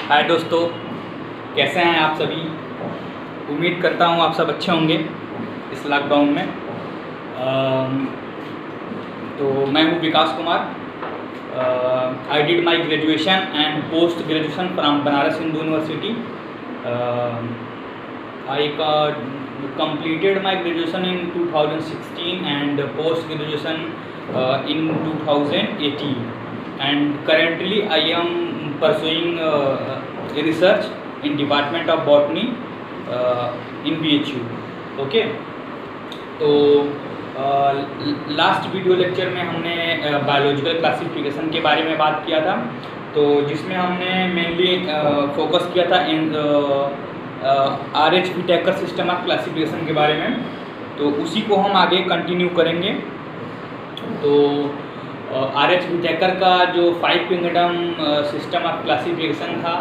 हाय दोस्तों, कैसे हैं आप सभी। उम्मीद करता हूँ आप सब अच्छे होंगे इस लॉकडाउन में। तो मैं हूँ Vikas Kumar. I did my graduation and post graduation from Banaras Hindu university. I completed my graduation in 2016 and post graduation in 2018, and currently I am pursuing research in Department of Botany in BHU. Okay, तो last video lecture में हमने biological classification के बारे में बात किया था, तो जिसमें हमने मेनली फोकस किया था इन RH Whittaker system of classification के बारे में। तो उसी को हम आगे कंटिन्यू करेंगे। तो RH व्हिटेकर का जो 5 किंगडम सिस्टम ऑफ क्लासिफिकेशन था,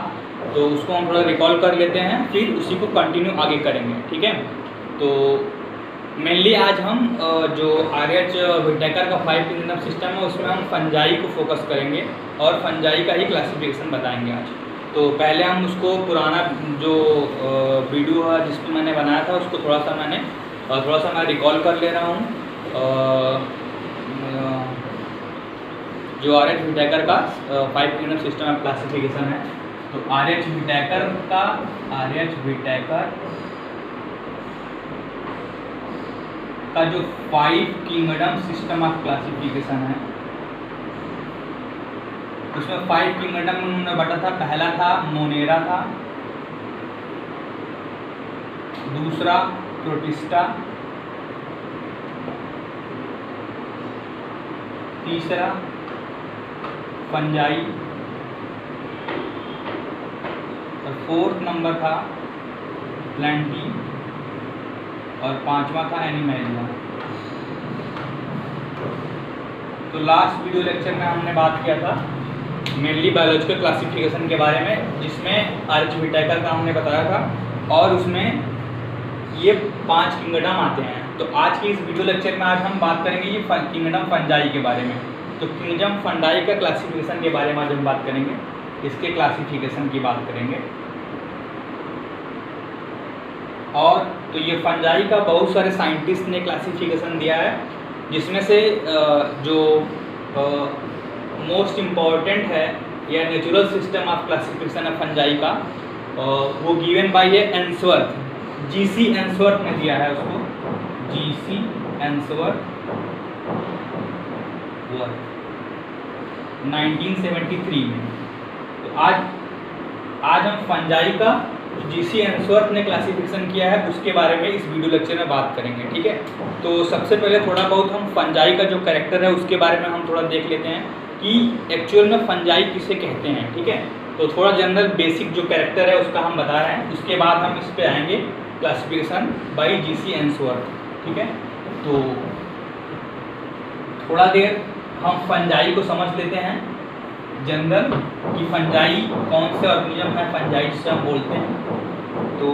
तो उसको हम थोड़ा रिकॉल कर लेते हैं, फिर उसी को कंटिन्यू आगे करेंगे। ठीक है, तो मेनली आज हम जो RH व्हिटेकर का 5 किंगडम सिस्टम है उसमें हम फंजाई को फोकस करेंगे और फंजाई का ही क्लासिफिकेशन बताएंगे आज। तो पहले हम उसको पुराना जो वीडियो है जिसमें मैंने बनाया था उसको थोड़ा सा मैं रिकॉल कर ले रहा हूँ। जो RH व्हिटेकर का 5 किंगडम सिस्टम ऑफ क्लासिफिकेशन है, तो RH व्हिटेकर का जो 5 किंगडम सिस्टम ऑफ क्लासिफिकेशन है उसमें 5 किंगडम उन्होंने बांटा था। पहला था मोनेरा था, दूसरा प्रोटिस्टा, तीसरा फंजाई और 4th नंबर था प्लांटी और 5वां था एनिमेलिया। तो लास्ट वीडियो लेक्चर में हमने बात किया था मेनली बायोलॉजिकल क्लासिफिकेशन के बारे में, जिसमें RH व्हिटेकर का हमने बताया था और उसमें ये 5 किंगडम आते हैं। तो आज की इस वीडियो लेक्चर में आज हम बात करेंगे ये किंगडम फंजाई के बारे में। तो किंगडम फंजाई का क्लासिफिकेशन के बारे में आज हम बात करेंगे, इसके क्लासिफिकेशन की बात करेंगे। और तो ये फंजाई का बहुत सारे साइंटिस्ट ने क्लासिफिकेशन दिया है, जिसमें से जो मोस्ट इम्पॉर्टेंट है या natural system of classification of fungi का, वो given by Ainsworth, GC Ainsworth ने दिया है उसको, GC एंसवर्थ 1973 में। तो आज हम फंजाई का GC एंसवर्थ ने क्लासिफिकेशन किया है उसके बारे में इस वीडियो लेक्चर में बात करेंगे। ठीक है, तो सबसे पहले थोड़ा बहुत हम फंजाई का जो कैरेक्टर है उसके बारे में हम थोड़ा देख लेते हैं कि एक्चुअल में फंजाई किसे कहते हैं। ठीक है, तो थोड़ा जनरल बेसिक जो कैरेक्टर है उसका हम बता रहे हैं, उसके बाद हम इस पे आएंगे क्लासिफिकेशन बाय GC एंसवर्थ। ठीक है, तो थोड़ा देर हम फंजाई को समझ लेते हैं जनरल कि फंजाई कौन से ऑर्गेनिज्म है, फंजाई जिसे हम बोलते हैं। तो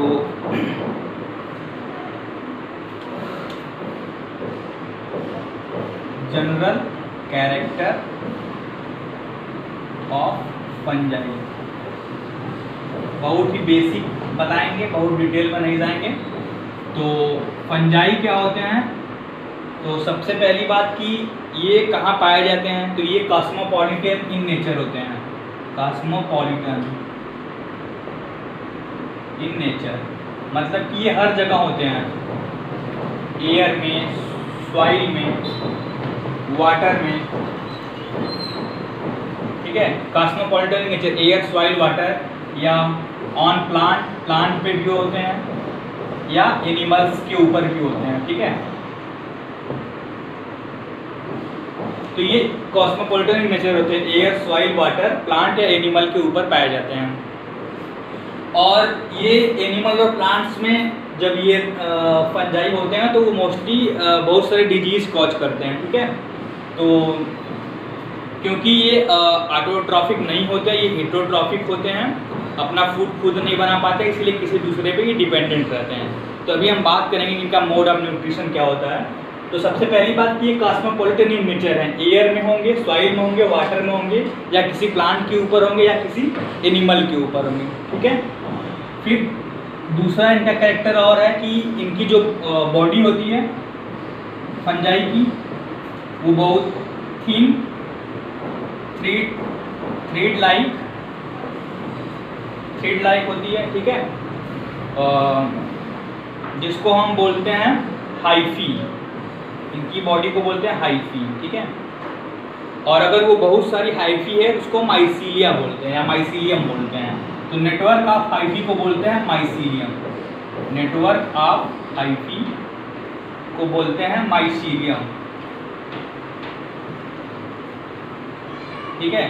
जनरल कैरेक्टर ऑफ फंजाई बहुत ही बेसिक बताएंगे, बहुत डिटेल में नहीं जाएंगे। तो फंजाई क्या होते हैं, तो सबसे पहली बात कि ये कहाँ पाए जाते हैं, तो ये कॉस्मोपॉलिटन इन नेचर होते हैं। कॉस्मोपॉलिटन इन नेचर मतलब कि ये हर जगह होते हैं, एयर में, सॉइल में, वाटर में। ठीक है, cosmopolitan in nature, air, soil, water, या ऑन प्लांट पे भी होते हैं या एनिमल्स के ऊपर भी होते हैं। ठीक है, तो ये कॉस्मोपॉलिटन इन नेचर होते हैं, एयर, सॉइल, वाटर, प्लांट या एनिमल के ऊपर पाए जाते हैं। और ये एनिमल और प्लांट्स में जब ये फंजाई होते हैं तो वो मोस्टली बहुत सारे डिजीज कॉज करते हैं। ठीक है, तो क्योंकि ये ऑटोट्रॉफिक नहीं होते, ये हेटेरोट्रॉफिक होते हैं, अपना फूड खुद नहीं बना पाते, इसलिए किसी दूसरे पे ही डिपेंडेंट रहते हैं। तो अभी हम बात करेंगे इनका मोड ऑफ न्यूट्रिशन क्या होता है। तो सबसे पहली बात कि ये कॉस्मोपॉलिटन इन नेचर है, एयर में होंगे, सॉइल में होंगे, वाटर में होंगे, या किसी प्लांट के ऊपर होंगे, या किसी एनिमल के ऊपर होंगे, ठीक है। फिर दूसरा इनका कैरेक्टर और है कि इनकी जो बॉडी होती है फंजाई की, वो बहुत थिन, थ्रेड लाइक होती है, ठीक है, जिसको हम बोलते हैं हाइफी। इनकी बॉडी को बोलते हैं हाइफी, ठीक है। और अगर वो बहुत सारी हाइफी है उसको माइसीलिया बोलते हैं या माइसीलियम बोलते हैं। तो नेटवर्क ऑफ हाइफी को बोलते हैं माइसीलियम, नेटवर्क ऑफ हाइफी को बोलते हैं माइसीलियम, ठीक है।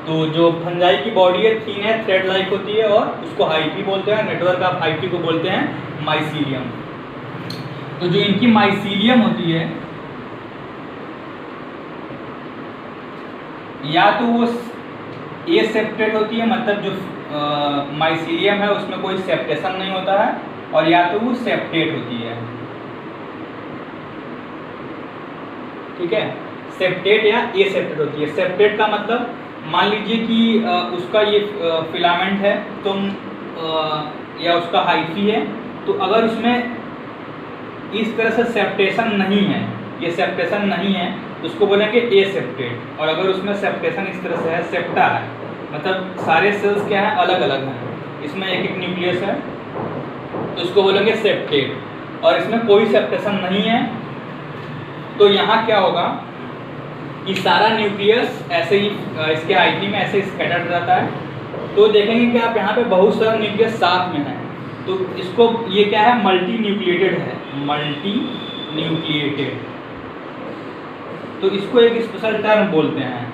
तो जो फंजाई की बॉडी है थिन है, थ्रेड लाइक होती है, और उसको हाइफी बोलते हैं, नेटवर्क ऑफ हाइफी को बोलते हैं माइसीलियम। तो जो इनकी माइसीलियम होती है, या तो वो एसेप्टेड होती है, मतलब जो माइसीलियम है उसमें कोई सेप्टेशन नहीं होता है, और या तो वो सेप्टेट होती है, ठीक है। सेप्टेट या एसेप्टेड होती है। सेप्टेट का मतलब मान लीजिए कि उसका ये फिलामेंट है तो या उसका हाइफी है, तो अगर उसमें इस तरह से सेप्टेशन नहीं है, ये सेप्टेशन नहीं है, तो उसको बोलेंगे एसेप्टेड। और अगर उसमें सेप्टेशन इस तरह से है, सेप्टा है, मतलब सारे सेल्स क्या है, अलग अलग हैं, इसमें एक एक न्यूक्लियस है, तो उसको बोलेंगे सेप्टेड। और इसमें कोई सेप्टेशन नहीं है, तो यहाँ क्या होगा कि सारा न्यूक्लियस ऐसे ही इसके हाइफी में ऐसे स्कैटर्ड रहता है। तो देखेंगे कि आप यहाँ पे बहुत सारा न्यूक्लियस साथ में है, तो इसको ये क्या है, मल्टी न्यूक्लिएटेड है, मल्टी न्यूक्लिएटेड। तो इसको एक स्पेशल टर्म बोलते हैं,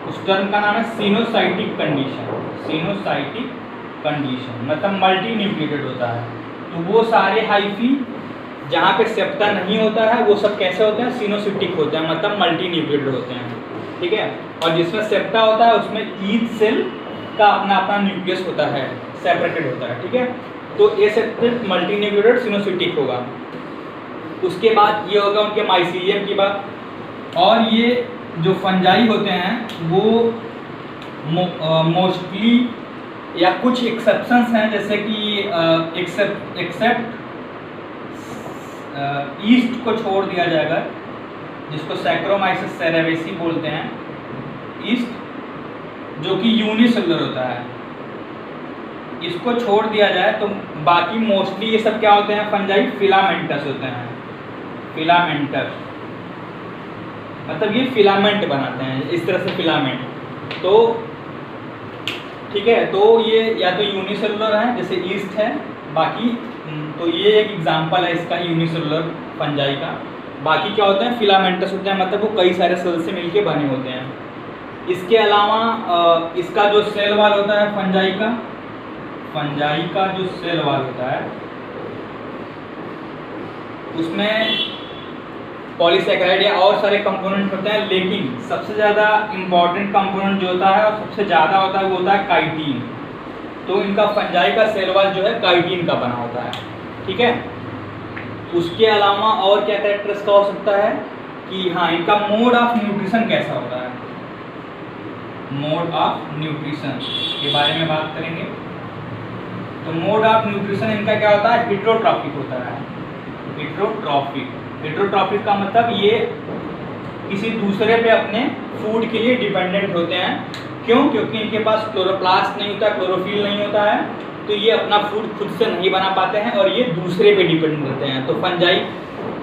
उस टर्म का नाम है सिनोसाइटिक कंडीशन। सिनोसाइटिक कंडीशन मतलब मल्टी न्यूक्लिएटेड होता है। तो वो सारे हाइफी जहाँ पे सेप्टा नहीं होता है वो सब कैसे होते हैं, सिनोसिटिक होते हैं, मतलब मल्टी न्यूक्लिएटेड होते हैं, ठीक है। और जिसमें सेप्टा होता है उसमें ईच सेल का अपना अपना न्यूक्लियस होता है, सेपरेटेड होता है, ठीक है। तो एसेप्टेड, मल्टी न्यूक्लिएटेड, सिनोसिटिक होगा। उसके बाद ये होगा उनके माइसीलियम की बात। और ये जो फंजाई होते हैं वो मोस्टली या कुछ एक्सेप्शंस हैं, जैसे कि एक्सेप्ट ईस्ट को छोड़ दिया जाएगा, जिसको सैक्रोमाइसिस सेरेवेसी बोलते हैं, ईस्ट जो कि यूनिसेलुलर होता है, इसको छोड़ दिया जाए तो बाकी मोस्टली ये सब क्या होते हैं, फंजाई फिलामेंटस होते हैं। फिलामेंटस मतलब ये फिलामेंट बनाते हैं, इस तरह से फिलामेंट। तो ठीक है, तो ये या तो यूनिसेलुलर है जैसे ईस्ट है, बाकी तो ये एक एग्जांपल है इसका यूनिसेलुलर फंजाई का। बाकी क्या होते हैं, फिलामेंटस होते हैं, मतलब वो कई सारे सेल से मिलके बने होते हैं। इसके अलावा इसका जो सेल वाल होता है फंजाई का जो सेल वाल होता है उसमें पॉलीसैकेराइड या और सारे कंपोनेंट होते हैं, लेकिन सबसे ज़्यादा इम्पॉर्टेंट कंपोनेंट जो होता है और सबसे ज़्यादा होता है वो होता है काइटिन। तो इनका फंजाई का सेल वाल जो है काइटिन का बना होता है, ठीक है। उसके अलावा और क्या कैरेक्टर्स का हो सकता है कि हाँ, इनका मोड ऑफ न्यूट्रिशन कैसा होता है, मोड ऑफ न्यूट्रिशन के बारे में बात करेंगे। तो मोड ऑफ न्यूट्रिशन इनका क्या होता है, हेटेरोट्रॉफिक होता है। हेटेरोट्रॉफिक का मतलब ये किसी दूसरे पे अपने फूड के लिए डिपेंडेंट होते हैं। क्यों? क्योंकि इनके पास क्लोरोप्लास्ट नहीं होता, क्लोरोफिल नहीं होता है, तो ये अपना फूड खुद से नहीं बना पाते हैं और ये दूसरे पे डिपेंड रहते हैं। तो फंजाई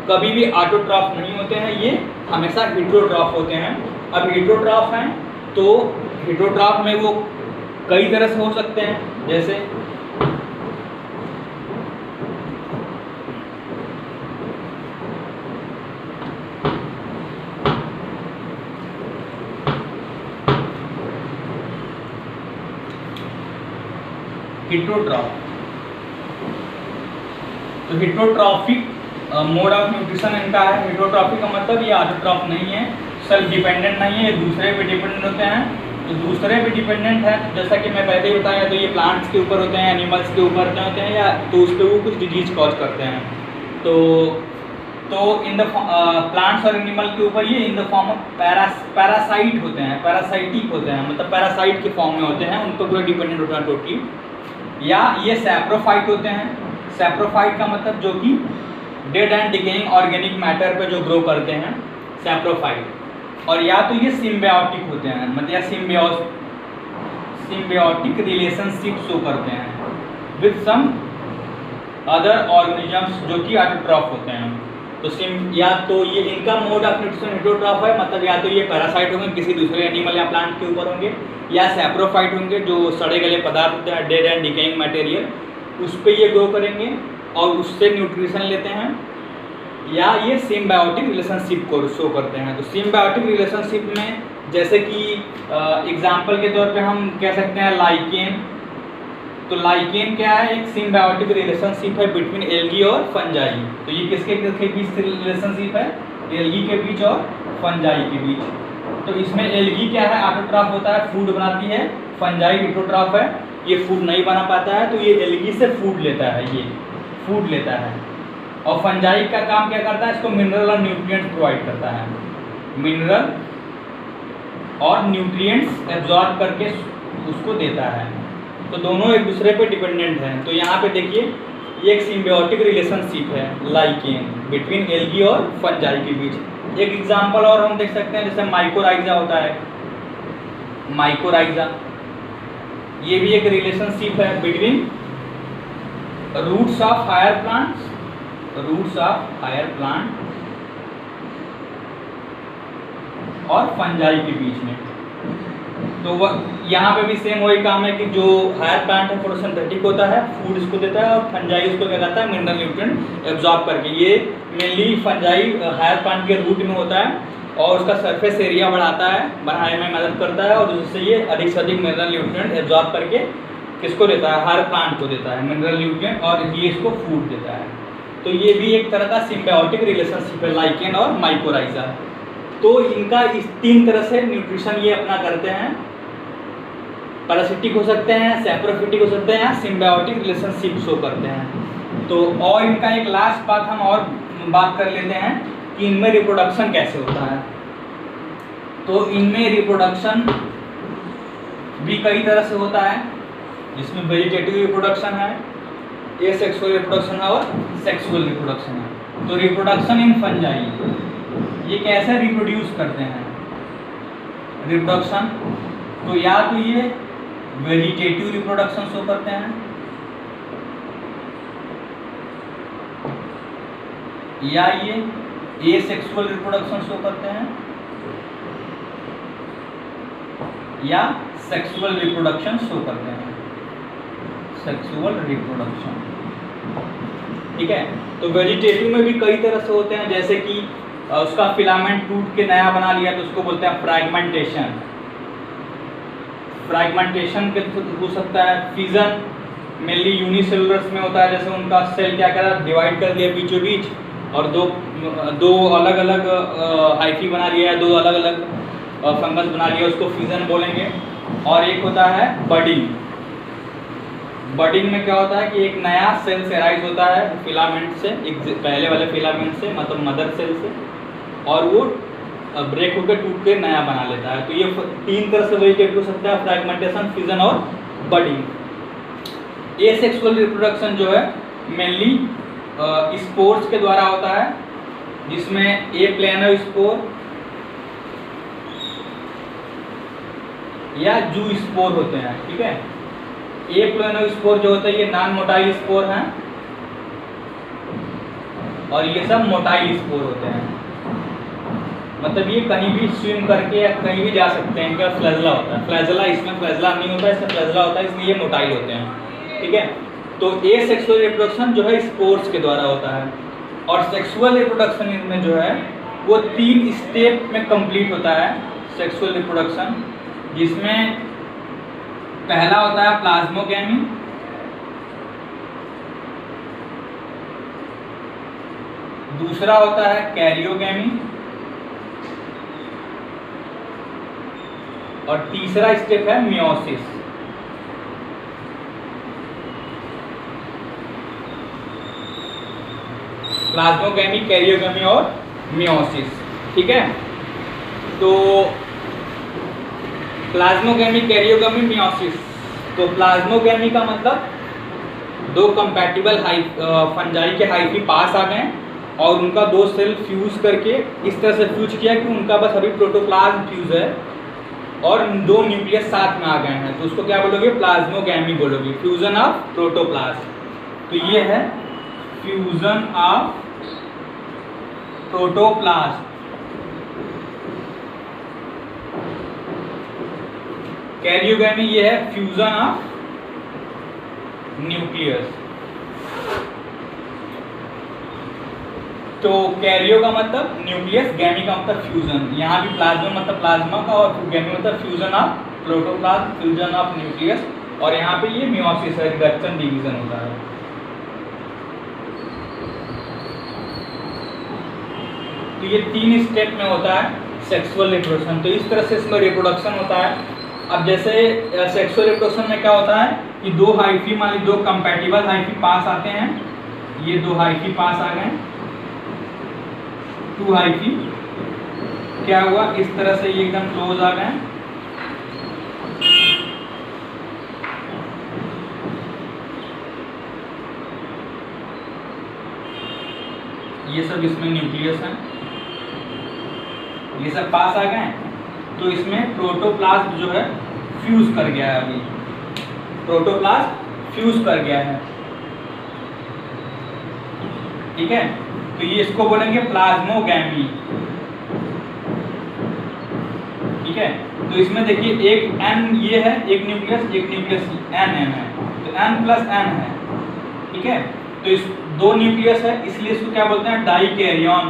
कभी भी ऑटोट्रॉफ नहीं होते हैं, ये हमेशा हेटेरोट्रॉफ होते हैं। अब हेटेरोट्रॉफ हैं तो हेटेरोट्रॉफ में वो कई तरह से हो सकते हैं, जैसे हेटेरोट्रॉफ। तो हेटेरोट्रॉफिक मोड ऑफ न्यूट्रिशन इनका है। हेटेरोट्रॉफिक का मतलब ये ऑटोट्रॉफ नहीं है, सेल्फ डिपेंडेंट नहीं है, ये दूसरे पे डिपेंडेंट होते हैं। तो दूसरे पे डिपेंडेंट है, जैसा कि मैं पहले ही बताया, तो ये प्लांट्स के ऊपर होते हैं, एनिमल्स के ऊपर होते हैं, या तो उस पर वो कुछ डिजीज कॉज करते हैं। तो तो इन द प्लांट्स और एनिमल के ऊपर ये in the form of parasite होते हैं, पैरासाइटिक होते हैं, मतलब पैरासाइट के फॉर्म में होते हैं, उन पर पूरा डिपेंडेंट होता है टोटली। या ये सैप्रोफाइट होते हैं। सैप्रोफाइट का मतलब जो कि dead and decaying organic matter पे जो ग्रो करते हैं, सैप्रोफाइट। और या तो ये सिम्बायोटिक होते हैं, मतलब या सिम्बायोटिक रिलेशनशिप शो करते हैं विद सम अदर ऑर्गेनिजम्स जो कि ऑटोट्रॉफ होते हैं। तो या तो ये इनका मोड ऑफ न्यूट्रिशन हेटेरोट्रॉफ है, मतलब या तो ये पैरासाइट होंगे किसी दूसरे एनिमल या प्लांट के ऊपर होंगे, या सैप्रोफाइट होंगे जो सड़े गले पदार्थ होते हैं, डेड एंड डिकेइंग मटेरियल, उस पर ये ग्रो करेंगे और उससे न्यूट्रिशन लेते हैं। या ये सिम्बायोटिक रिलेशनशिप को शो करते हैं। तो सिम्बायोटिक रिलेशनशिप में जैसे कि एग्जाम्पल के तौर पे हम कह सकते हैं लाइकेन। तो लाइकेन क्या है, एक सिम्बायोटिक रिलेशनशिप है बिटवीन एल्गी और फंजाई। तो ये किसके बीच रिलेशनशिप है, एल्गी के बीच और फंजाई के बीच। तो इसमें एल्गी क्या है, ऑटोट्रॉफ होता है, फूड बनाती है, फंजाई हेटेरोट्रॉफ है, ये फूड नहीं बना पाता है, तो ये एल्गी से फूड लेता है, ये फूड लेता है। और फंजाई का काम क्या करता है, इसको मिनरल और न्यूट्रिएंट्स प्रोवाइड करता है, मिनरल और न्यूट्रिएंट्स एब्जॉर्ब करके उसको देता है। तो दोनों एक दूसरे पे डिपेंडेंट हैं। तो यहाँ पे देखिए ये एक सिम्बायोटिक रिलेशनशिप है लाइकेन बिटवीन एल्गी और फंजाई के बीच। एक एग्जांपल और हम देख सकते हैं, जैसे माइकोराइजा होता है, माइकोराइजा ये भी एक रिलेशनशिप है between roots of higher plants, roots of higher plant और फंजाई के बीच में। तो वह यहाँ पे भी सेम वही काम है कि जो हायर प्लांट है फोटोसिंथेटिक होता है, फूड इसको देता है, और फंजाई उसको क्या करता है, मिनरल न्यूट्रिएंट एब्जॉर्ब करके। ये मेनली फंजाई हायर प्लांट के रूट में होता है और उसका सरफेस एरिया बढ़ाता है, बढ़ाने में मदद करता है, और जिससे ये अधिक से अधिक मिनरल न्यूट्रिएंट एब्जॉर्ब करके किसको देता है, हायर प्लांट को देता है मिनरल न्यूट्रिएंट, और ये इसको फूड देता है। तो ये भी एक तरह का सिम्बायोटिक रिलेशनशिप है लाइकेन और माइकोराइजा। तो इनका इस तीन तरह से न्यूट्रिशन ये अपना करते हैं, पैरासिटिक हो सकते हैं, सैप्रोफिटिक हो सकते हैं, या सिम्बायोटिक रिलेशनशिप शो करते हैं। तो और इनका एक लास्ट बात हम और बात कर लेते हैं कि इनमें रिप्रोडक्शन कैसे होता है। तो इनमें रिप्रोडक्शन भी कई तरह से होता है, जिसमें वेजिटेटिव रिप्रोडक्शन है, एसेक्सुअल रिप्रोडक्शन है और सेक्सुअल रिप्रोडक्शन है। तो रिप्रोडक्शन इन फंजाई, ये कैसे रिप्रोड्यूस करते हैं रिप्रोडक्शन, तो या तो ये वेजिटेटिव रिप्रोडक्शन शो करते हैं, या ये एसेक्सुअल रिप्रोडक्शन शो करते हैं, या सेक्सुअल रिप्रोडक्शन शो करते हैं, सेक्सुअल रिप्रोडक्शन। ठीक है। तो वेजिटेटिव में भी कई तरह से होते हैं, जैसे कि उसका फिलामेंट टूट के नया बना लिया तो उसको बोलते हैं फ्रैगमेंटेशन। फ्रैगमेंटेशन के हो सकता है, फिजन मेनली यूनिसेलुलर्स में होता है, जैसे उनका सेल क्या करा, डिवाइड कर दिया बीचों बीच और दो अलग अलग हाइफी बना लिया है, दो अलग अलग फंगस बना लिया, उसको फिजन बोलेंगे। और एक होता है बडिंग। बडिंग में क्या होता है कि एक नया सेल से राइज होता है फिलामेंट से, एक पहले वाले फिलामेंट से, मतलब मदर सेल से, और वो ब्रेक होकर टूट के नया बना लेता है। तो ये तीन तरह से वेजिटेटिव हो सकता है, फ्रैगमेंटेशन, फिजन और बडिंग। एसेक्सुअल रिप्रोडक्शन जो है मेनली स्पोर्स के द्वारा होता है, जिसमें ए प्लेनो स्पोर या जू स्पोर होते हैं। ठीक है। ए प्लेनो स्पोर जो होता है ये नॉन मोटाइल स्पोर हैं, और ये सब मोटाइल स्पोर होते हैं, मतलब ये कहीं भी स्विम करके या कहीं भी जा सकते हैं। इनका फ्लैजला होता है, फ्लैजला इसमें फ्लैजला नहीं होता है, इसमें फ्लैजला होता है, इसलिए ये मोटाइल होते हैं। ठीक है। तो एसेक्सुअल रिप्रोडक्शन जो है स्पोर्स के द्वारा होता है, और सेक्सुअल रिप्रोडक्शन इनमें जो है वो 3 स्टेप में कंप्लीट होता है सेक्सुअल रिप्रोडक्शन, जिसमें पहला होता है प्लाज्मोगैमी, दूसरा होता है कैरियोगैमी, और तीसरा स्टेप है मियोसिस। प्लाज्मोगैमी, कैरियोगैमी और मियोसिस। ठीक है, तो प्लाज्मोगैमी, कैरियोगैमी, मियोसिस। तो प्लाज्मोगैमी का मतलब दो कंपैटिबल फंजाई के हाइफी पास आ गए और उनका दो सेल फ्यूज करके इस तरह से फ्यूज किया कि उनका बस अभी प्रोटोप्लाज्म फ्यूज है और दो न्यूक्लियस साथ में आ गए हैं, तो उसको क्या बोलोगे? प्लाज्मोगैमी बोलोगे, फ्यूजन ऑफ प्रोटोप्लाज्म। तो ये है फ्यूजन ऑफ प्रोटोप्लाज्म। कैरियोगैमी ये है फ्यूजन ऑफ न्यूक्लियस। तो कैरियो का मतलब न्यूक्लियस, गैमी का मतलब फ्यूजन। यहाँ भी प्लाज्मा मतलब प्लाज्मा का और गैमी मतलब fusion of protoplasm, fusion of nucleus. और यहाँ पे ये मियोसिस है, रिडक्शन डिवीजन होता है। तो ये 3 स्टेप में होता है सेक्सुअल रिप्रोडक्शन। तो इस तरह से इसमें रिप्रोडक्शन होता है। अब जैसे सेक्सुअल रिप्रोडक्शन में क्या होता है कि दो हाइफी, मान ली दो कंपैटिबल हाइफी पास आते हैं, ये दो हाइफी पास आ गए, 2 हाइफी, क्या हुआ इस तरह से ये एकदम क्लोज आ गए। ये सब इसमें न्यूक्लियस है, ये सब पास आ गए। तो इसमें प्रोटोप्लाज्म जो है फ्यूज कर गया है, अभी प्रोटोप्लाज्म फ्यूज कर गया है। ठीक है, तो ये इसको बोलेंगे प्लाज्मोगैमी। ठीक है, तो इसमें देखिए एक एन ये है, एक न्यूक्लियस एन एन है, तो एन प्लस एन है। ठीक है, तो इस दो न्यूक्लियस है, इसलिए इसको क्या बोलते हैं? डाइकैरियन।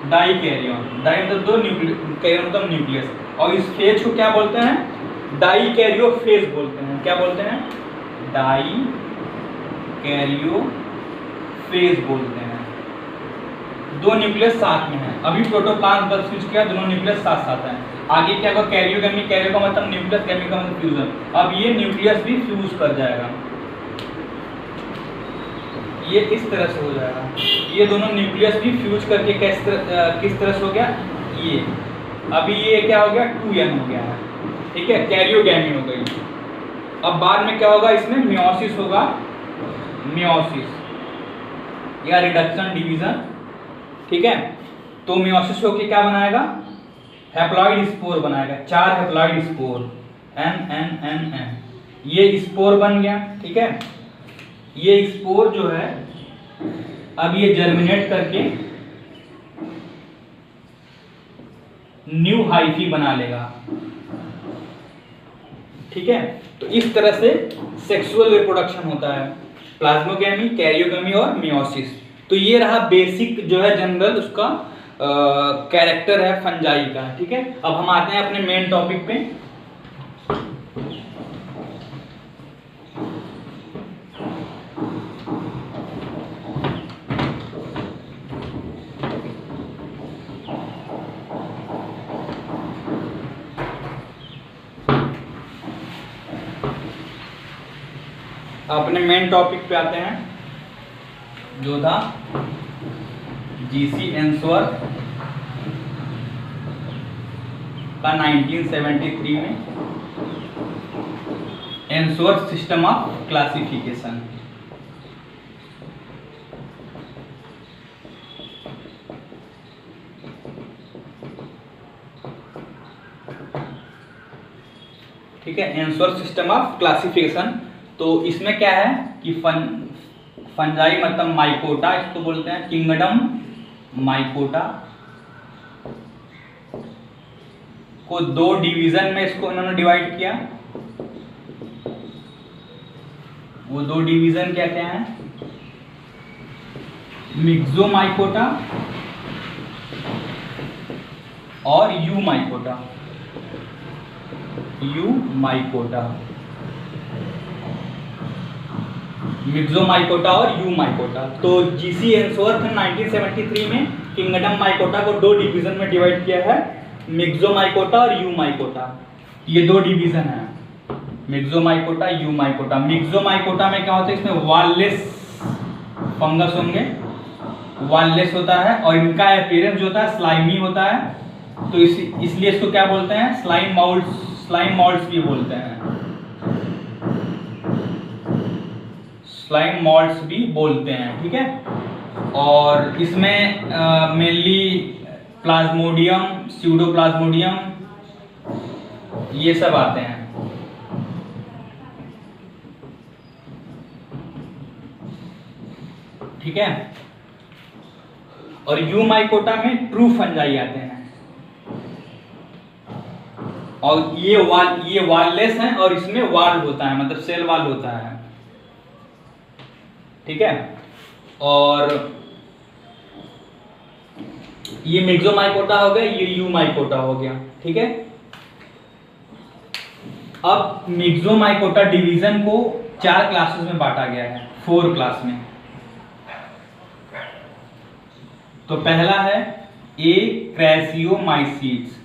डाइकैरियन, डाई मतलब दो, कैरियन मतलब न्यूक्लियस। और इस फेज को क्या बोलते हैं? डाइकैरियोफेज बोलते हैं। क्या बोलते हैं? डाइकैरियोफेज बोलते हैं। दो न्यूक्लियस साथ में है, अभी प्रोटोप्लाज्म पर स्विच किया, दोनों न्यूक्लियस साथ साथ हैं। आगे क्या होगा? कैरियोगैमी, कैरियो का मतलब न्यूक्लियस, गैमी का मतलब फ्यूजन। अब ये न्यूक्लियस भी फ्यूज कर जाएगा, ये इस तरह से हो जाएगा। ये दोनों न्यूक्लियस भी फ्यूज करके किस तरह से हो गया? ये अभी ये क्या हो गया? 2n हो गया है। ठीक है, कैरियोगैमी हो गई। अब बाद में क्या होगा? इसमें मियोसिस होगा, मियोसिस या रिडक्शन डिवीजन। ठीक है, तो मियोसिस होके क्या बनाएगा? हैप्लॉइड स्पोर बनाएगा, 4 haploid spore, n n n n, ये स्पोर बन गया। ठीक है, ये स्पोर जो है अब ये जर्मिनेट करके न्यू हाइफी बना लेगा। ठीक है, तो इस तरह से सेक्सुअल रिप्रोडक्शन होता है, प्लाज्मोगैमी, कैरियोगैमी और मियोसिस। तो ये रहा बेसिक जो है जनरल उसका कैरेक्टर है फंजाई का। ठीक है, अब हम आते हैं अपने मेन टॉपिक पे। अपने मेन टॉपिक पे आते हैं, जो था जीसी एंसवर्थ का 1973 में एंसवर्थ सिस्टम ऑफ क्लासिफिकेशन। ठीक है, एंसवर्थ सिस्टम ऑफ क्लासिफिकेशन। तो इसमें क्या है कि फंजाई मतलब माइकोटा, इसको बोलते हैं किंगडम माइकोटा, को 2 डिवीजन में इसको इन्होंने डिवाइड किया। वो 2 डिवीजन क्या क्या है? मिक्सोमाइकोटा और यू माइकोटा। मिक्सोमाइकोटा और यू माइकोटा। तो जीसी एंसवर्थ ने 1973 में किंगडम माइकोटा को 2 डिवीजन में डिवाइड किया है, मिक्सोमाइकोटा और यू माइकोटा। ये 2 डिवीजन है, मिक्सोमाइकोटा, यू माइकोटा। मिक्सोमाइकोटा में क्या होता है? इसमें वॉललेस फंगस होंगे, वाललेस होता है और इनका अपीयरेंस जो होता है स्लाइमी होता है, तो इसलिए इसको क्या बोलते हैं, स्लाइम मॉल्ट्स भी बोलते हैं, स्लाइम मॉल्ट्स भी बोलते हैं, ठीक है। और इसमें मेनली प्लाज्मोडियम, स्यूडोप्लाज्मोडियम ये सब आते हैं, ठीक है। और यूमाइकोटा में ट्रू फंजाई आते हैं, और ये वाललेस हैं और इसमें वाल होता है, मतलब सेल वाल होता है, ठीक है। और ये मिक्सोमाइकोटा हो गया, ये यूमाइकोटा हो गया, ठीक है। अब मिक्सोमाइकोटा डिवीजन को 4 क्लासेस में बांटा गया है, 4 क्लास में। तो पहला है ए क्रैसियोमाइसीट्स,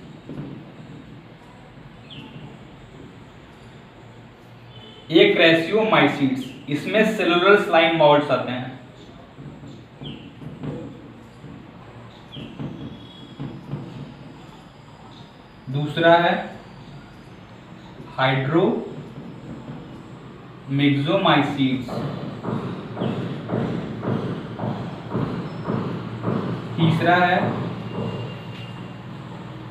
ये क्रैसियोमाइसीट्स, इसमें सेलुलर स्लाइम मॉल्ट्स आते हैं। दूसरा है हाइड्रोमिक्सोमाइसीट्स, तीसरा है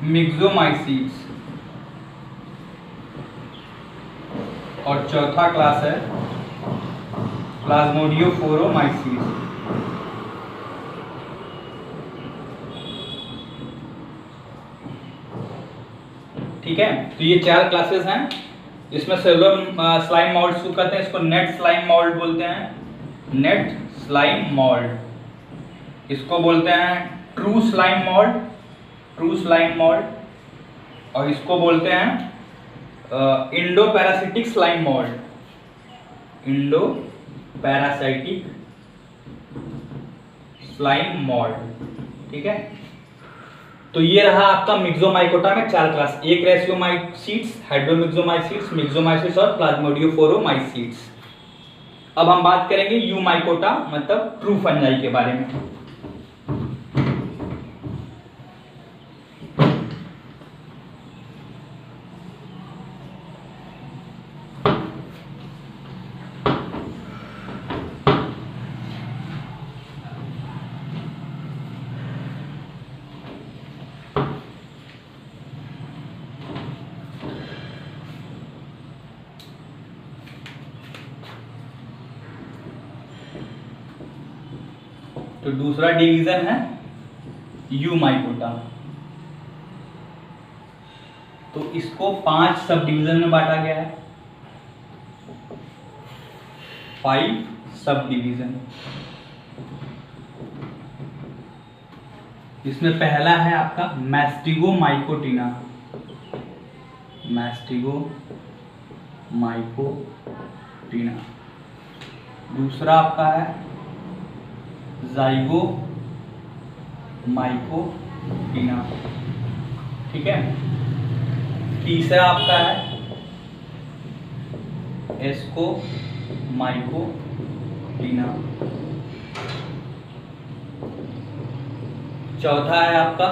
मिक्सोमाइसीट्स, और चौथा क्लास है प्लाज्मोडियोफोरोमाइसीट्स। ठीक है, तो ये 4 क्लासेस हैं। इसमें सेलुलर स्लाइम मॉल्ट्स को कहते हैं, इसको नेट स्लाइम मॉल्ट बोलते हैं, नेट स्लाइम मॉल्ट। इसको बोलते हैं true slime malt, true slime malt. और इसको बोलते हैं Indo parasitic slime malt, Indo parasitic slime malt, ठीक है। तो ये रहा आपका मिक्सोमाइकोटा में 4 क्लास, ए क्रैसियोमाइसीट्स, हाइड्रोमिक्सोमाइसीट्स, मिक्सोमाइसीट्स और प्लाज्मोडियोफोरोमाइसीट्स। अब हम बात करेंगे यूमाइकोटा मतलब ट्रू फंजाई के बारे में। तो दूसरा डिवीजन है यूमाइकोटा। तो इसको 5 सब डिवीजन में बांटा गया है, 5 सब डिवीजन। इसमें पहला है आपका मैस्टिगोमाइकोटिना, मैस्टिगोमाइकोटिना। दूसरा आपका है जाइगोमाइकोटिना, ठीक है। तीसरा आपका है एस्कोमाइकोटिना। चौथा है आपका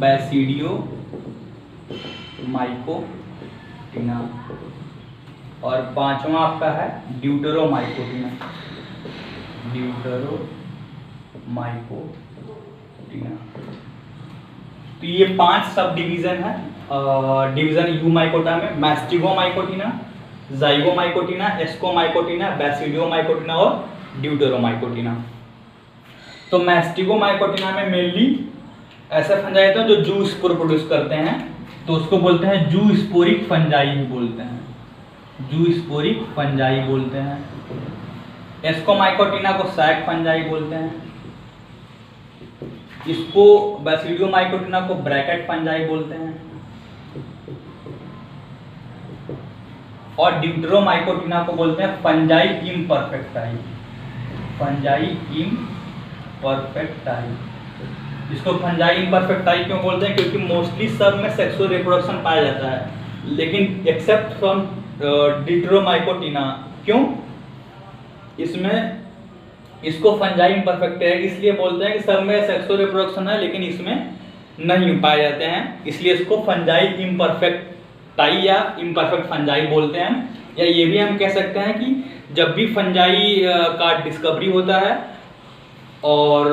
बैसिडियोमाइकोटिना। और 5वां आपका है ड्यूटेरोमाइकोटिना, ड्यूटेरोमाइकोटिना। तो ये 5 सब डिवीजन है डिवीजन यूमाइकोटा में, मैस्टिगोमाइकोटिना, जाइगोमाइकोटिना, एस्कोमाइकोटिना, बैसिडियोमाइकोटिना और ड्यूटेरोमाइकोटिना। तो मैस्टिगोमाइकोटिना में मेनली ऐसे फंजाई होते हैं जो जू स्पोर प्रोड्यूस करते हैं, तो उसको बोलते हैं जू स्पोरिक फंजाई भी बोलते हैं, जू स्पोरिक फंजाई बोलते हैं। एस्कोमाइकोटिना को सैक फंजाई बोलते हैं, इसको बैसिडियोमाइकोटिना को ब्रैकेट फंजाई बोलते हैं, और ड्यूटेरोमाइकोटिना को बोलते हैं फंजाई इम्परफेक्टाई, फंजाई इम्परफेक्टाई। इसको फंजाई इम्परफेक्टाई क्यों बोलते हैं? क्योंकि मोस्टली सब में सेक्सुअल रिप्रोडक्शन पाया जाता है, लेकिन एक्सेप्ट फ्रॉम ड्यूटेरोमाइकोटिना। क्यों? इसमें इसको फंजाई इम्परफेक्ट है इसलिए बोलते हैं कि सब में सेक्सुअल रिप्रोडक्शन है लेकिन इसमें नहीं पाए जाते हैं, इसलिए इसको फंजाई इम्परफेक्टाई या इम्परफेक्ट फंजाई बोलते हैं। या ये भी हम कह सकते हैं कि जब भी फंजाई का डिस्कवरी होता है और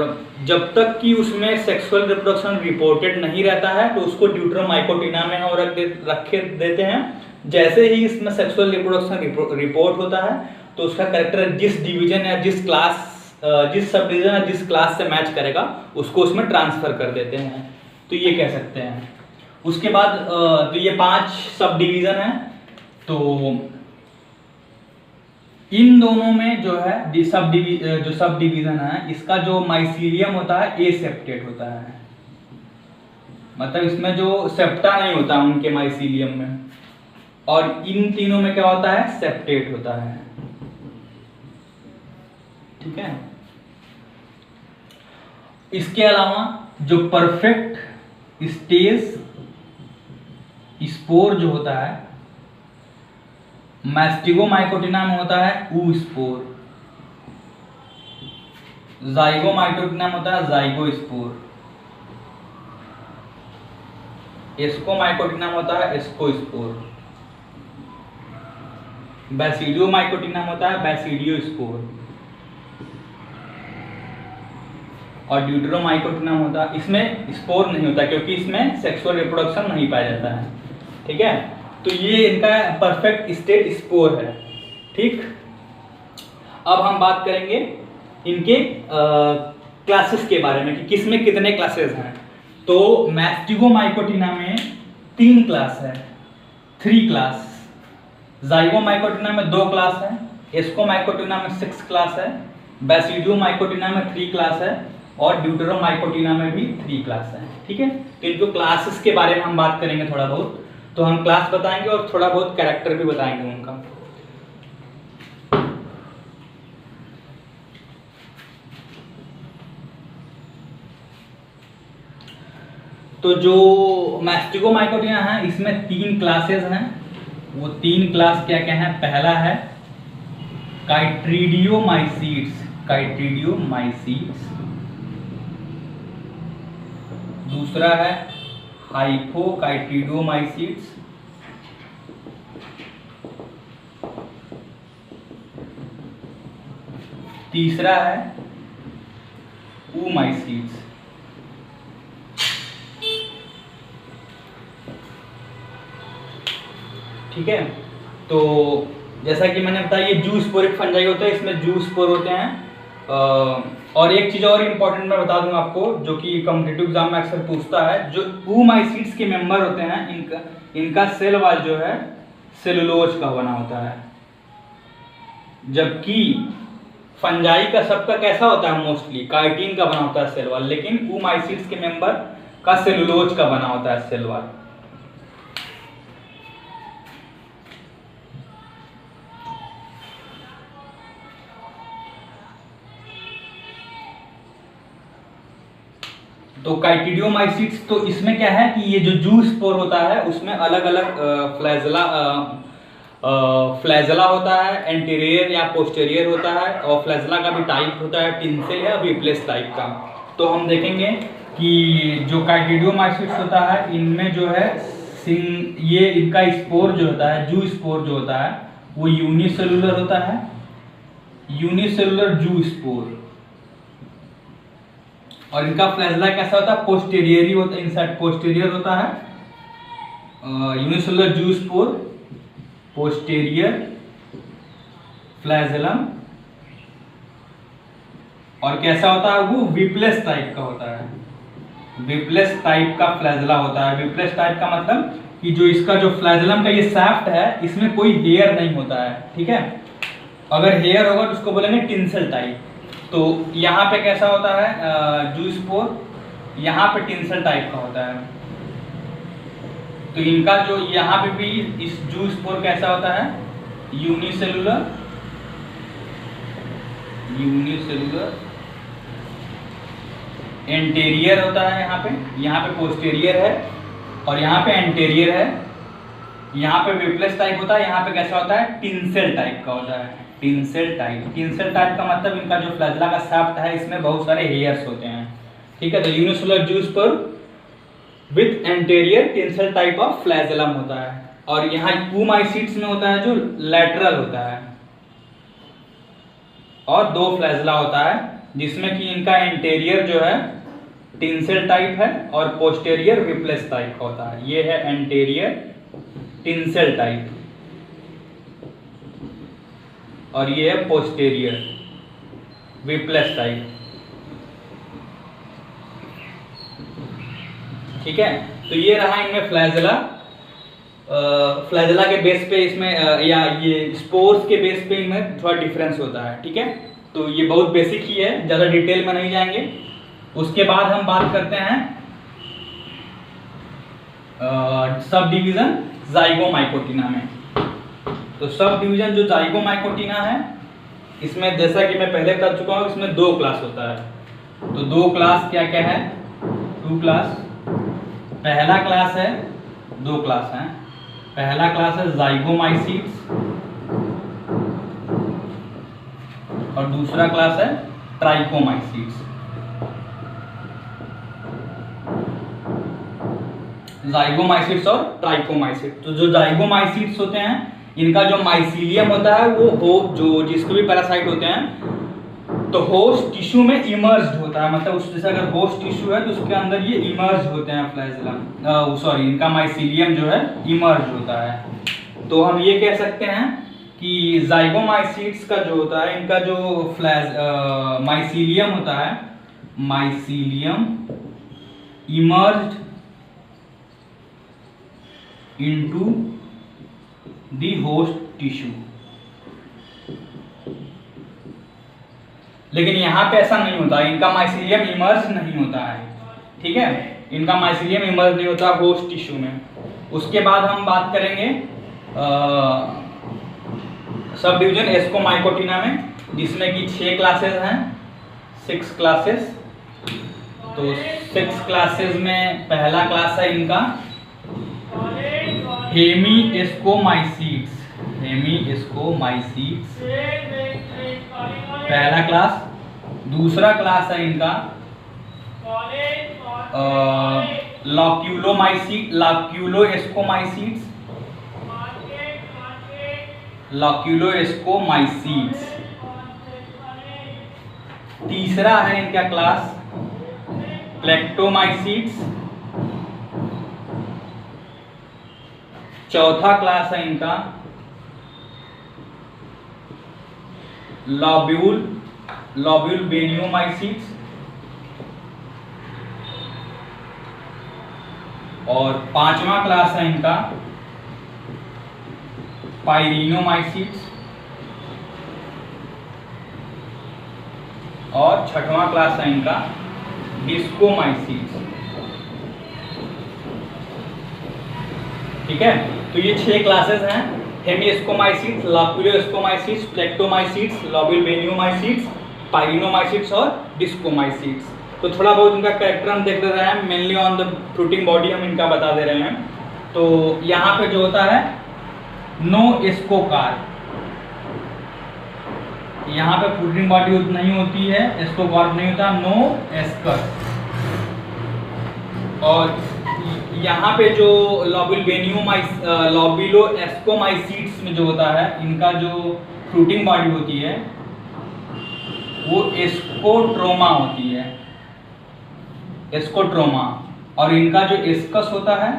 जब तक कि उसमें सेक्सुअल रिप्रोडक्शन रिपोर्टेड नहीं रहता है तो उसको ड्यूटेरोमाइकोटिना में हम रख देते हैं। जैसे ही इसमें सेक्सुअल रिप्रोडक्शन रिपोर्ट होता है तो उसका कैरेक्टर जिस डिवीजन या जिस क्लास जिस सब डिवीजन या जिस क्लास से मैच करेगा उसको उसमें ट्रांसफर कर देते हैं, तो ये कह सकते हैं। उसके बाद तो ये 5 सब डिवीजन है। तो इन दोनों में जो है जो सब डिवीजन है इसका जो माइसीलियम होता है एसेप्टेट होता है, मतलब इसमें जो सेप्टा नहीं होता उनके माइसीलियम में, और इन तीनों में क्या होता है सेप्टेट होता है। ठीक है। इसके अलावा जो परफेक्ट स्टेज स्पोर जो होता है मैस्टिगोमाइकोटिना में होता है ऊ स्पोर, जाइगोमाइकोटिना में होता है जाइगो स्पोर, एस्कोमाइकोटिना में होता है एस्को स्पोर, बैसिडियोमाइकोटिना में होता है बैसिडियो स्पोर, और ड्यूटेरोमाइकोटिना में होता है इसमें स्पोर नहीं होता क्योंकि इसमें सेक्सुअल रिप्रोडक्शन नहीं पाया जाता है। ठीक है। तो ये इनका परफेक्ट स्टेट स्पोर है। ठीक। अब हम बात करेंगे इनके क्लासेस के बारे में कि किसमें कितने क्लासेस हैं। तो मैस्टिगोमाइकोटिना में 3 क्लास है, 3 क्लास। जाइगोमाइकोटिना में 2 क्लास है, एस्कोमाइकोटिना में 6 क्लास है, बैसिडियोमाइकोटिना में 3 क्लास है और ड्यूटेरोमाइकोटिना में भी 3 क्लास है। ठीक है। तो इनको क्लासेस के बारे में हम बात करेंगे थोड़ा बहुत, तो हम क्लास बताएंगे और थोड़ा बहुत कैरेक्टर भी बताएंगे उनका। तो जो मैस्टिगोमाइकोटिना है इसमें 3 क्लासेस हैं। वो 3 क्लास क्या क्या है? पहला है काइट्रीडियोमाइसीट्स, काइट्रीडियोमाइसीट्स। दूसरा है हाइपोकाइट्रीडियोमाइसीट्स। तीसरा है ऊमाइसीट्स। ठीक है। तो जैसा कि मैंने बताया ये जूस्पोरिक फंजाई होता है, इसमें जूस्पोर होते हैं। और एक चीज और इम्पोर्टेंट मैं बता दूं आपको जो कि कॉम्पिटिटिव एग्जाम में अक्सर पूछता है, जो ऊमाइसीट्स के मेंबर होते हैं इनका सेल वॉल जो है सेलुलोज का बना होता है, जबकि फंजाई का सबका कैसा होता है मोस्टली काइटिन का बना होता है सेल वॉल, लेकिन ऊमाइसीट्स के मेंबर का सेलुलोज का बना होता है सेल वॉल। तो काइटिडियोमाइसीट्स, तो इसमें क्या है कि ये जो जूस्पोर होता है उसमें अलग अलग फ्लैजला होता है, एंटीरियर या पोस्टीरियर होता है, और फ्लैजला का भी टाइप होता है टिंसिल या विप्लेस टाइप का। तो हम देखेंगे कि जो काइटिडियोमाइसीट्स होता है इनमें जो है ये इनका स्पोर जो होता है, जू स्पोर जो होता है वो यूनिसेलुलर होता है, यूनिसेलुलर जू स्पोर। और इनका फ्लैजला कैसा होता है? पोस्टीरियर ही होता है, इनसाइड पोस्टीरियर होता है। यूनिसेलुलर जू स्पोर, पोस्टीरियर फ्लैजलम, और कैसा होता है वो विप्लेस टाइप का होता है, विप्लेस टाइप का फ्लैजला होता है। विप्लेस टाइप का मतलब कि जो इसका जो फ्लैजलम का ये शाफ्ट है इसमें कोई हेयर नहीं होता है। ठीक है। अगर हेयर होगा तो उसको बोलेंगे टिंसल टाइप। तो यहाँ पे कैसा होता है जू स्पोर, यहाँ पे टिंसल टाइप का होता है। तो इनका जो यहाँ पे भी इस जू स्पोर कैसा होता है यूनिसेलुलर, यूनिसेलुलर एंटीरियर होता है, यहाँ पे पोस्टीरियर है और यहाँ पे एंटीरियर है। यहाँ पे विप्लेस टाइप होता है, यहाँ पे कैसा होता है टिंसल टाइप का होता है। टिंसेल टाइप। टिंसेल टाइप का मतलब इनका जो फ्लैजेला का शाफ्ट है इसमें बहुत सारे हेयर्स होते हैं, ठीक है। तो unicellular zoosperm with anterior tinsel type of flagellum होता है। और यहाँ oomaisids में होता है जो लैटरल होता है, और 2 फ्लैजेला होता है जिसमें कि इनका एंटीरियर जो है टिंसेल टाइप है और पोस्टेरियर विप्लेस टाइप का होता है। ये है एंटीरियर टिंसेल टाइप और ये है पोस्टेरियर विप्लेस टाइप, ठीक है। तो ये रहा इनमें फ्लैजेला। फ्लैजेला के बेस पे इसमें या ये स्पोर्स के बेस पे इनमें थोड़ा डिफरेंस होता है, ठीक है। तो ये बहुत बेसिक ही है, ज़्यादा डिटेल में नहीं जाएंगे। उसके बाद हम बात करते हैं सब डिवीजन जाइगोमाइकोटिना में। तो सब डिवीजन जो जाइगोमाइकोटिना है इसमें जैसा कि मैं पहले बता चुका हूँ, इसमें 2 क्लास होता है। तो 2 क्लास क्या क्या है? 2 क्लास। पहला क्लास है, 2 क्लास हैं। पहला क्लास है जाइगोमाइसीड्स और दूसरा क्लास है ट्राइकोमाइसीड्स। जाइगोमाइसीड्स और ट्राइकोमाइसीड्स। तो जो जाइगोमाइसीड्स होते हैं इनका जो माइसीलियम होता है वो जो जिसके भी पैरासाइट होते हैं तो होस्ट टिश्यू में इमर्ज्ड होता है, मतलब उस जैसे अगर होस्ट टिश्यू है तो उसके अंदर ये इमर्ज होते हैं फ्लैजेलम, सॉरी इनका माइसीलियम जो है इमर्ज होता है। तो हम ये कह सकते हैं कि जाइगोमाइसीड्स का जो होता है इनका जो माइसीलियम होता है, mycelium emerged into the host tissue. लेकिन यहाँ पे ऐसा नहीं होता, इनका माइसीलियम इमर्ज नहीं होता है, ठीक है। इनका माइसीलियम इमर्ज नहीं होता होस्ट टिश्यू में। उसके बाद हम बात करेंगे सब डिवीजन एस्कोमाइकोटिना में, जिसमें कि 6 क्लासेस हैं, 6 क्लासेस। तो 6 क्लासेस में पहला क्लास है इनका हेमिएस्कोमाइसीड्स। हेमिएस्कोमाइसीड्स पहला क्लास। दूसरा क्लास है इनका लॉक्यूलोएस्कोमाइसीड्स। लॉक्यूलोएस्कोमाइसीड्स। तीसरा है इनका क्लास प्लेक्टोमाइसीड्स। चौथा क्लास है इनका लोब्यूलबेनियोमाइसीड्स। और 5वां क्लास है इनका पायरिनोमाइसीड्स। और 6वां क्लास है इनका डिस्कोमाइसीड्स, ठीक है। तो ये 6 क्लासेस हैं, हेमिएस्कोमाइसीड्स, लॉक्यूलोएस्कोमाइसीड्स, प्लेक्टोमाइसीड्स, लोब्यूलबेनियोमाइसीड्स, पायरिनोमाइसीड्स और डिस्कोमाइसीड्स। तो थोड़ा बहुत इनका कैरेक्टर हम देख रहे हैं, mainly on the fruiting body हम इनका बता दे रहे हैं। तो यहाँ पे जो होता है नो एस्कोकार, यहाँ पे फ्रूटिंग बॉडी नहीं होती है, एस्कोकार्प नहीं होता, नो एस्कस। और यहाँ पे जो लोब्यूलोएस्कोमाइसीड्स में जो होता है इनका जो फ्रूटिंग बॉडी होती है वो एस्कोट्रोमा होती है, एस्कोट्रोमा। और इनका जो एस्कस होता है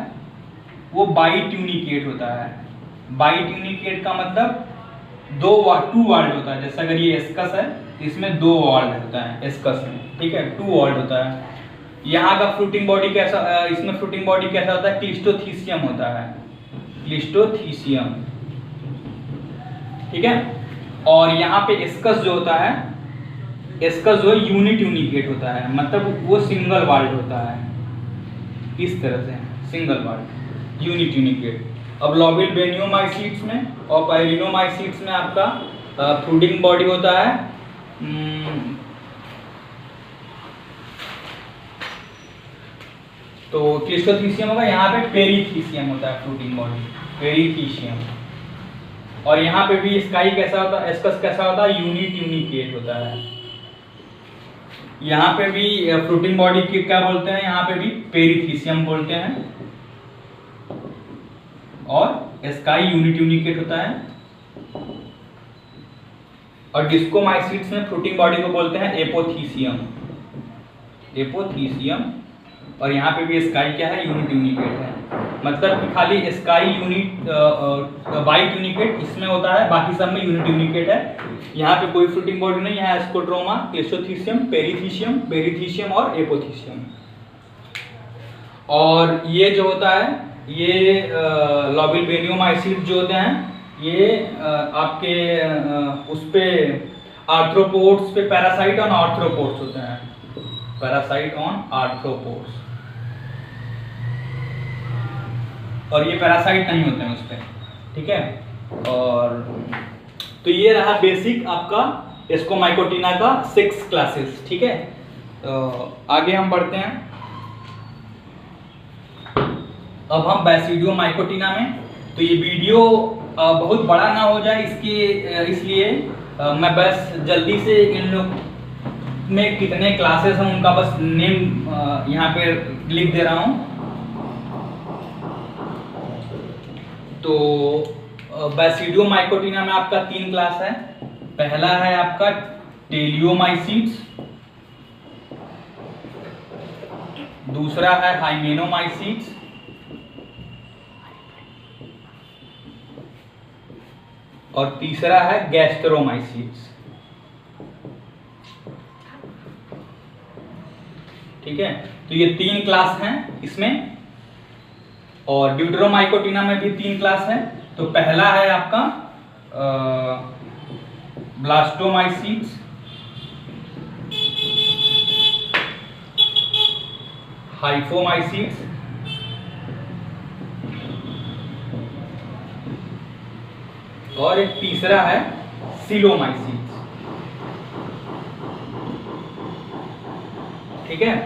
वो बाइट्यूनिकेट होता है। बाइट्यूनिकेट का मतलब 2 वॉल्ड होता है। जैसे अगर ये एस्कस है इसमें 2 वॉल्ड होता है एस्कस में, ठीक है, 2 वॉल्ड होता है। यहाँ का फ्रूटिंग बॉडी कैसा, इसमें फ्रूटिंग बॉडी कैसा होता है, क्लिस्टोथीसियम होता है, क्लिस्टोथीसियम, ठीक है। और यहाँ पे एस्कस जो होता है, एस्कस जो है यूनिट्यूनिकेट होता है, मतलब वो सिंगल वॉल्ड होता है, इस तरह से सिंगल वॉल्ड यूनिट्यूनिकेट। अब लोब्यूलबेनियोमाइसीड्स में और पायरिनोमाइसीड्स में आपका फ्रूटिंग बॉडी होता है तो क्लिस्टोथीसियम होगा, यहाँ पे पेरीथीसियम होता है फ्रूटिंग बॉडी, पेरीथीसियम, और यहाँ पे भी स्काई कैसा होता है, एस्कस कैसा होता है, यूनिकेट होता है। यहाँ पे भी फ्रूटिंग बॉडी की क्या बोलते हैं, यहाँ पे भी पेरिथीसियम बोलते हैं, और स्काई यूनिकेट होता है। और डिस्कोमाइसीट्स में फ्रूटिंग बॉडी को बोलते हैं एपोथीसियम, और यहाँ पे भी स्काई क्या है, यूनिकेट है। मतलब कि खाली स्काई वाइट यूनिकेट इसमें होता है, बाकी सब में यूनिकेट है। यहाँ पे कोई फ्रूटिंग बॉडी नहीं है, एस्कोट्रोमा, क्लेशोथीसियम, पेरिथीसियम और एपोथीसियम। और ये जो होता है, ये लॉबिलबेनियोमाइसीट जो होते हैं, ये आपके उस पे आर्थ्रोपोड्स पे पैरासाइट ऑन आर्थ्रोपोड्स होते हैं, पैरासाइट ऑन आर्थ्रोपोड्स, और ये पैरासाइट नहीं होते हैं उस पे, ठीक है। और तो ये रहा बेसिक आपका स्कोमाइकोटिना का 6 क्लासेस, ठीक है। तो आगे हम बढ़ते हैं। अब हम बैसिडियोमाइकोटिना में, तो ये वीडियो बहुत बड़ा ना हो जाए इसलिए मैं बस जल्दी से इन लोग में कितने क्लासेस हैं उनका बस नेम यहाँ पे लिख दे रहा हूँ। तो बैसिडियोमाइकोटिना में आपका 3 क्लास है। पहला है आपका टेलियोमाइसीट्स, दूसरा है हाइमेनोमाइसीट्स, और तीसरा है गैस्ट्रोमाइसीट्स, ठीक है। तो ये 3 क्लास हैं इसमें। और ड्यूटेरोमाइकोटिना में भी 3 क्लास है। तो पहला है आपका ब्लास्टोमाइसीट्स, हाइफोमाइसीट्स, और एक तीसरा है सिलोमाइसीट्स, ठीक है।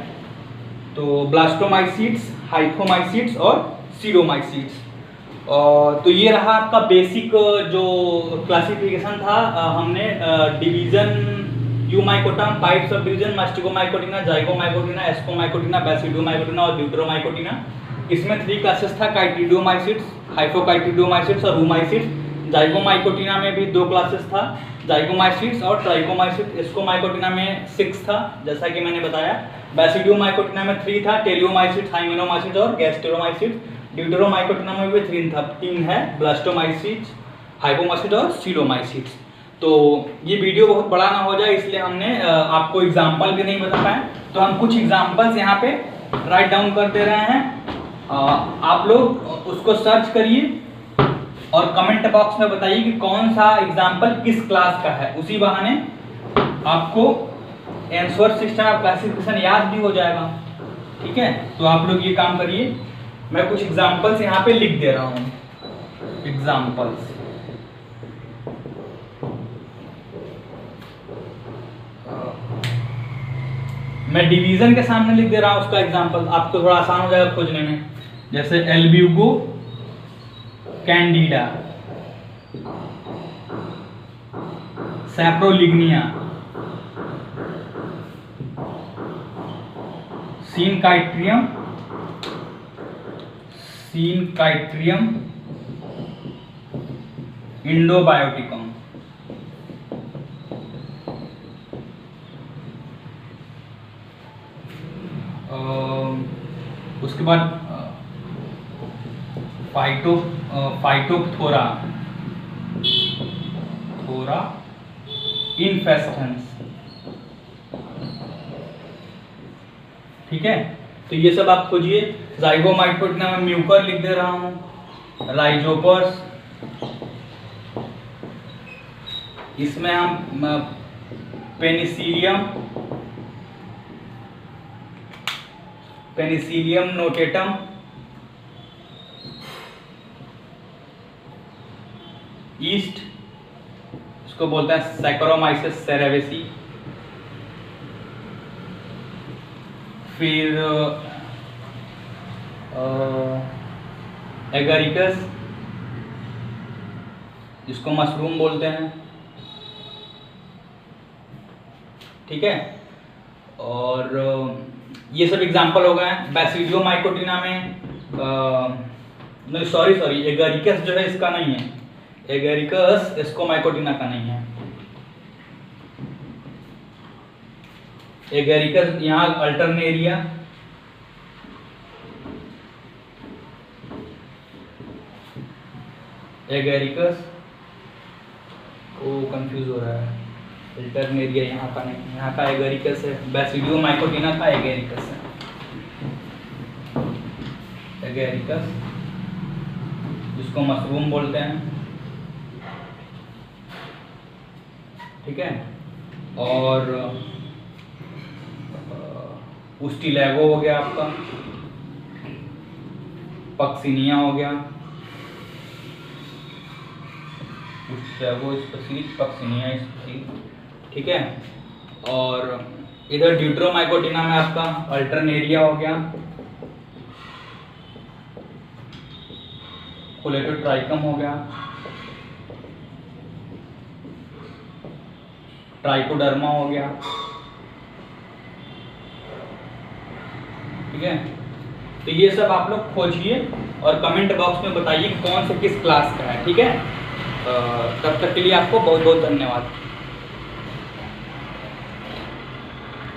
तो ब्लास्टोमाइसीट्स, हाइफोमाइसीट्स और सिलोमाइसीट्स। तो ये रहा आपका बेसिक जो क्लासिफिकेशन था। हमने डिवीजन यूमाइकोटम, 5 सब डिवीजन, मास्टिकोमाइकोटिना, जाइगोमाइकोटिना, एस्कोमाइकोटिना, बैसिडियोमाइकोटिना और ड्यूटेरोमाइकोटिना। इसमें 3 क्लासेस था, काइटिडियोमाइसीट्स, हाइपोकाइटिडियोमाइसीट्स और रूमाइसीट्स। जाइगोमाइकोटिना में भी 2 क्लासेस था, जाइगोमाइसीट्स और ट्राइकोमाइसीट्स। एस्कोमाइकोटिना में 6 था, जैसा कि मैंने बताया। बैसिडियोमाइकोटिना में 3 था, टेलियोमाइसीट्स, हाइमेनोमाइसीट्स और गैस्ट्रोमाइसीट्स। ड्यूटेरोमाइकोटिना में भी 3 है, ब्लास्टोमाइसीट्स, हाइपोमाइसीट्स और सिलोमाइसीट्स। तो ये वीडियो बहुत बड़ा ना हो जाए इसलिए हमने आपको एग्जाम्पल भी नहीं बता पाए, तो हम कुछ एग्जाम्पल्स यहाँ पे राइट डाउन कर दे रहे हैं। आप लोग उसको सर्च करिए और कमेंट बॉक्स में बताइए कि कौन सा एग्जाम्पल किस क्लास का है। उसी बहाने आपको आंसर सिस्टम ऑफ क्लासिफिकेशन याद भी हो जाएगा, ठीक है। तो आप लोग ये काम करिए, मैं कुछ एग्जाम्पल्स यहाँ पे लिख दे रहा हूँ। एग्जाम्पल्स मैं डिवीजन के सामने लिख दे रहा हूँ उसका एग्जाम्पल, आपको थोड़ा आसान हो जाएगा खोजने में। जैसे एल्ब्यूगो कैंडिडा, सैप्रोलिग्निया, सीनकाइट्रियम इंडोबायोटिकम। उसके बाद फाइटोप्थोरा इन्फेस्टेंस, ठीक है। तो ये सब आप खोजिए। जाइगोमाइकोटिना में म्यूकर लिख दे रहा हूँ, राइजोपर्स, इसमें हम पेनिसिलियम नोटेटम, ईस्ट, इसको बोलते हैं सैकरोमाइसिस सेरेवेसी। फिर एगरिकस, जिसको मशरूम बोलते हैं, ठीक है। और ये सब एग्जाम्पल हो गए हैं। बैसिडियो माइकोटिना में नहीं सॉरी एगेरिकस जो है इसका नहीं है, एगेरिकस इसको माइकोटिना का नहीं है। एगेरिकस यहाँ अल्टरनेरिया, एगेरिकस वो कंफ्यूज हो रहा है, अल्टरनेरिया यहाँ का नहीं, यहाँ का एगेरिकस है। बैसिडियो माइकोटिना का एगेरिकस है, एगेरिकस जिसको मशरूम बोलते हैं, ठीक है। और उस्टिलैगो हो गया आपका, पक्सिनिया हो गया, उस्टिलैगो स्पीसीज, पक्सिनिया स्पीसीज, ठीक है। और इधर ड्यूट्रोमाइकोटिना में आपका अल्टरनेरिया हो गया, कोलेटोट्राइकम हो गया, ट्राइकोडर्मा हो गया, ठीक है। तो ये सब आप लोग खोजिए और कमेंट बॉक्स में बताइए कौन से किस क्लास का है, ठीक है। तब तक के लिए आपको बहुत बहुत धन्यवाद।